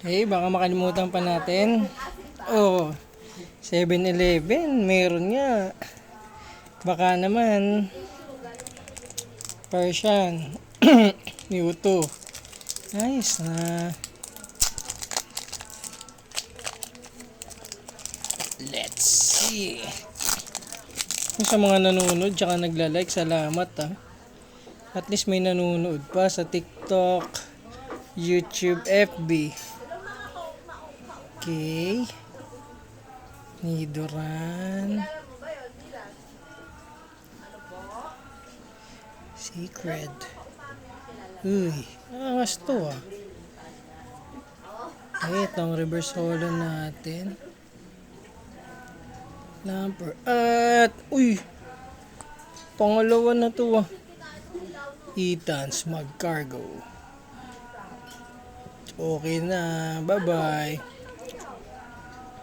Okay, baka makalimutan pa natin. Oh, 7-Eleven, meron nga. Baka naman, Persian, Mewtwo. Nice na. Let's see. Kung sa mga nanonood tsaka nagla-like, salamat ah. At least may nanonood pa sa TikTok, YouTube, FB. Okay. Nidoran. Secret. Uy, angas to ah. Ay, itong reverse holo natin. Lamper. At, uy, pangalawa na to ah. Ethan's mag-cargo. Okay na. Bye-bye.